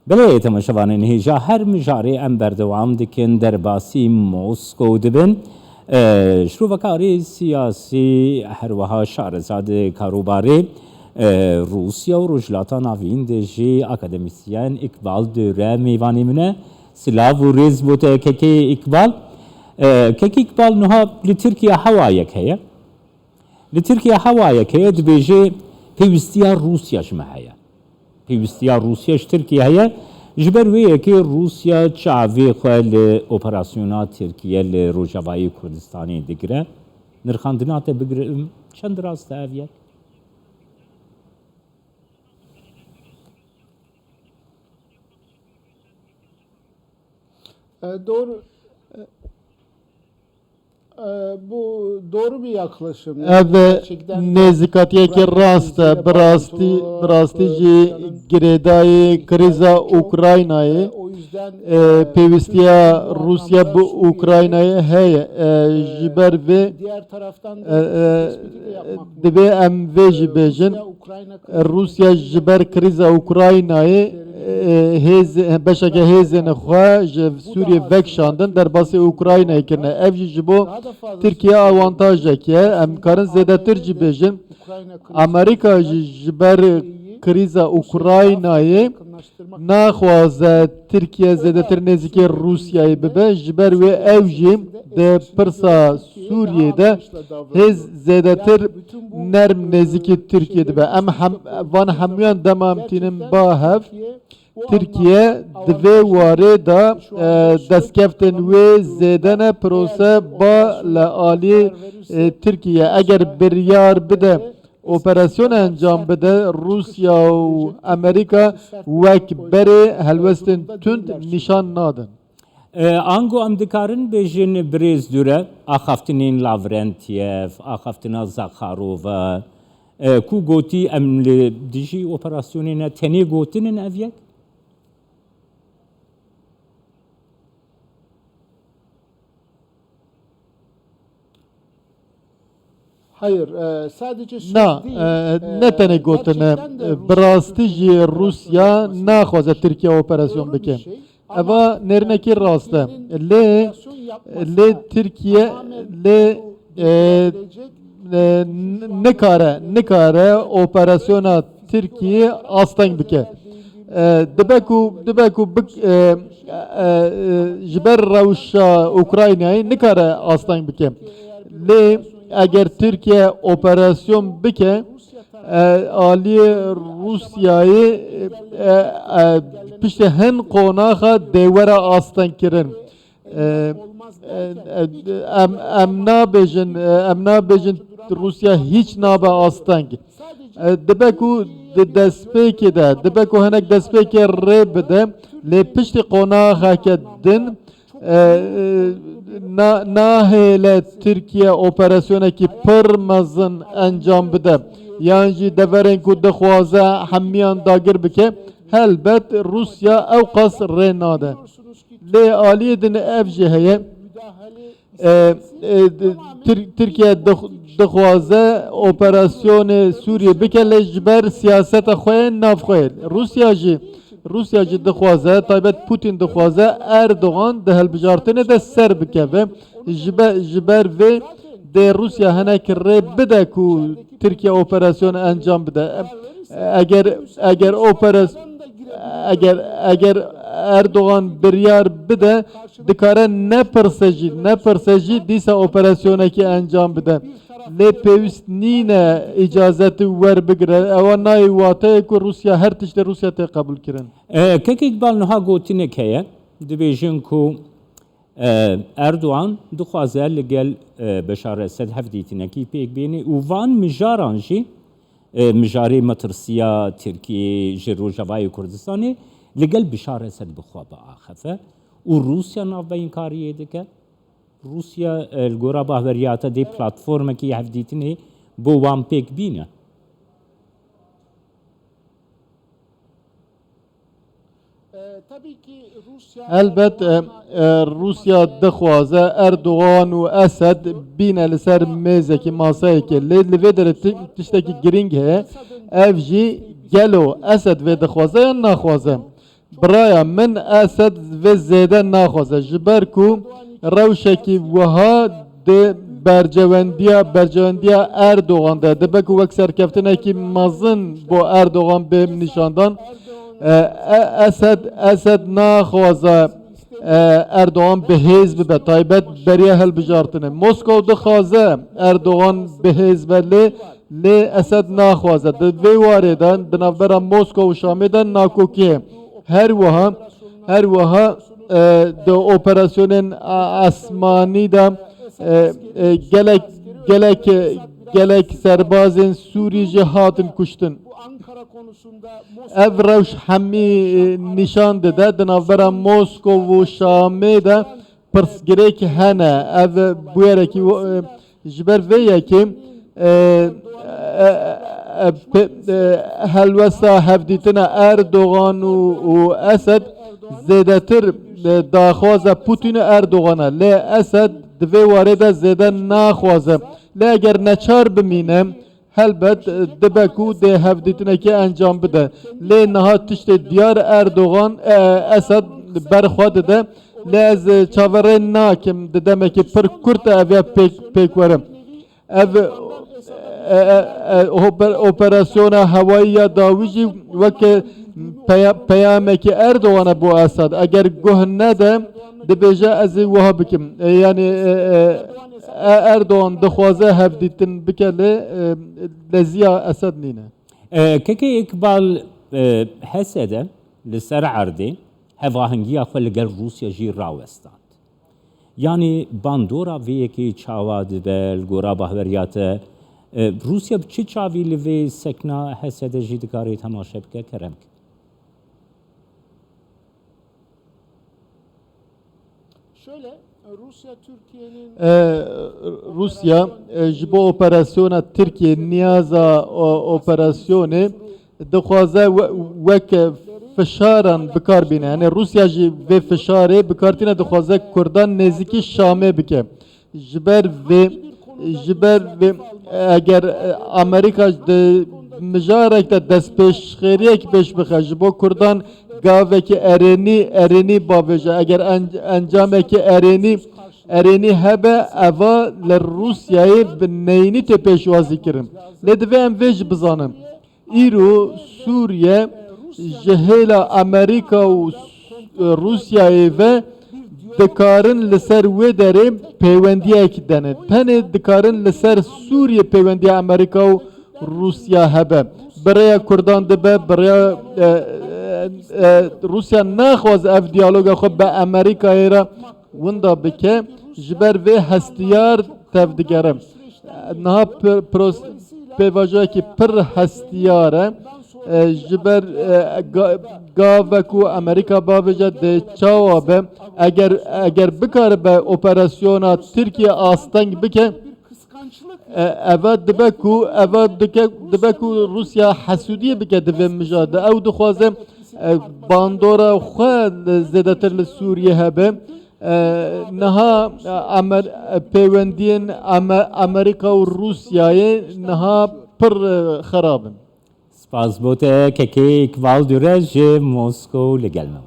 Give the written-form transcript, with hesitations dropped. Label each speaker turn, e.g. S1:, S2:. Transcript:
S1: بله تماشاوانین هیجا هر مجاری ام بردوام دکن در باسی موسکو دبن شروعکاری سیاسی هر وها شارزاد کاروباری روسیا و رجلاتا ناوین دجی اکادمیسیان اقبال دوره میوانی منه سلاو و ریز بوده که اقبال اقبال نها لترکیه هوایک هیا لترکیه هوایک هیا دبیجی پیوستیا روسیا جمعه پیوستیا روسیاش ترکیه هیا جبر ویه که روسیا چاوی خواه اپراسیونا ترکیه لروجاوایی کردستانی دگره نرخاندنات بگره چند راست اویه؟
S2: Doğru. Bu doğru bir yaklaşım.
S3: Ev nezikatiye ki rast brasti ji giredayı kriza Ukrayna'yı
S2: O yüzden
S3: pevistiya Rusya bu Ukrayna'yı heye jiber ve
S2: diğer taraftan da tespiti de yapmak
S3: dibe em ve jibejin
S2: Ukrayna
S3: Rusya jiber kriza Ukrayna'yı hez beşeke hezene xwe ji Suriye vekşandin derbasî Ukrayna'yı kirine ev jî ji bo Türkiye avantajek ye em karin zêdetir jî bêjin Amerika jî ji ber kriza Ukrayna'yı naxwaze Türkiye zêdetir nêzîkê Rusya'yı bibe ji ber wê ev jî de pirsa Suriye'de hez zêdetir nerm nêzîkê Türkiye dibe em van hemûyan dema em tînin ba hev Türkiye divê warê da destkeftên wê zêdene prose ba li aliyê Türkiye eger biryar bide operasyon encam bide Rusya û Amerika wek berê helwestên tund nîşan nadin.
S1: Ango am dikarin bejin brez dure axaftinin Lavrentiev, axaftina Zakharova ku goti em li dijî operasyonine tenê gotinin evyek?
S2: Hayır, sadece söz
S3: Na,
S2: değil.
S3: ne tane gotine birastî jî Rusya naxwaze Türkiye operasyon bike. Eva nernekî rast e. Lê Türkiye lê nikare operasyona Türkiye asteng bike. Dibe ku ji ber rewşa Ukraynayê nikare asteng bike. Lê eğer Türkiye operasyon bike aliye Rusya'yı pişte hen konağa devre aslan kirin em nabejin Rusya hiç nabe aslan debeku despeki de debeku henek despeki re bide le pişte konağa kedin nahele Türkiye operasyonu ki pırmazın encam bide yani deverin ku dixwaze hemiyan dagir bike helbet Rusya ev qas re nade le aliye din ev jî heye Türkiye dixwaze operasyonu Suriye bike le ji ber siyaseta xwe navxwe Rusya jî dixwaze taybet Putin dixwaze Erdoğan di helbijartinê de ser bikeve ji ber vê de Rusya hinek rê bide ku Türkiye operasyonu encam bide eğer Erdoğan biryar bide dikare ne persejî dîsa operasyonekî encam bide lê pêwîst nîne icazeti wer bigire ewa nayê wateyê ku Rusya her tiştê Rusya tê qebûl kirin.
S1: Kek iqbal niha gotinek heye dibêjin ku Erdoğan dixwaze li gel Beşar Esed hevdîtinekî pêk bîne û van mijaran jî mijarê metirsiya Tirkiye ji Rojavayê Kurdistanê li gel Beşar Esed bixwe biaxefe û Rusya navbeyinkariyê dike Rusya li gora baweriyata dê platformekî hevdîtinê bo wan pêk bîne.
S3: Elbet Rusya dixwaze Erdoğan û Esed bîne li ser mêzekî masayekê lê li vê derê tiştekî giring heye ev jî gelo Esed vê dixwaze yan naxwaze برایا من اسد و زیده ناخوازه جبر کو روشکی وها ده برجوندیا اردوغان ده دبک وک سرکفتنه کی مزن با اردوغان به نشاندان اسد ناخوازه اردوغان به حزب به تایبت بریه هل بجارتنه مسکو دخوازه اردوغان به حزب لی اسد ناخوازه ده وی واردن دنابرا مسکو و شامیدن ناکوکیه هر وها ده اپراسیون اسمانی ده gelek serbazın Suriye cihatın kuştun. Ev revş hemi nişan dede dinavbera Moskova Şam'e de pırs gerek hene ev bu yere ki jiber ve ki helvesa hevditine Erdoğan و Esed zedetir daxwaza Putin Erdoğan'a le Esed دوی وارد زیده نخوازه لی اگر نچار بمینه هلبت دبکو ده هفدیتنه که انجام بده لی نها تشت دیار اردوغان اسد برخواد ده لی از چاوره ناکم ددمه که پر کرت اویا پیک ورم اپراسیون هوایی داویجی وک پیامه که اردوغان بو اسد اگر گوه نده دبیجه از وها بکم یعنی اردوغان دخوازه هفدیتن بکله لزیا اسد نینه
S1: كيكي إقبال هسده لسر عردي هفاهنگي أخوة لقل روسيا جي راوستان يعني باندورا ويكي چاواد بل گورا بحوريات روسيا بچه چاوي لوي سكنا هسده جي دكاري تماشا بك كرم
S2: Şöyle Rusya Türkiye'nin
S3: Rusya jibo operasyona Türkiye niyaza operasyonu dixwaze wek fişaran bikar bine yani Rusya ji ve fişarê bikartîne dixwaze Kurdan nêzîkî Şamê bike jiber ve eğer Amerika de mijarek de destpêşxêriyek pêş bixe ji bo Kurdan gaveki ereni baveja eğer encameki ereni hebe eva le Rusya'yı neyni te pêşwazî kirin lê divê em vê jî bizanin îro Suriye ji hêla Amerika û Rusya'yê ve dikarin li ser wê derê peywendiyek dene tenê dikarin li ser Suriye peywendiya Amerika û Rusya hebe birêya Kurdan dibe birêya Rusya naxwaz ev diyaloga xwe be Amerikayê re winda bike ji ber vê hestiyar tev digere niha pêvajiyekî pir hestiyar e ji ber gavek û Amerika bavêje de çawa be eğer bikare be operasyona Tirkiye asteng bike ev dibe ku Rusya hesûdiyê bike divê mijade ew dixwaze bandora xwe zêdetir li Sûriye hebe niha peywendiyên Amerika û Rusyayê niha pir xerab in.
S1: سپاس بوده كيكي إقبال دورج موسكو لقلنا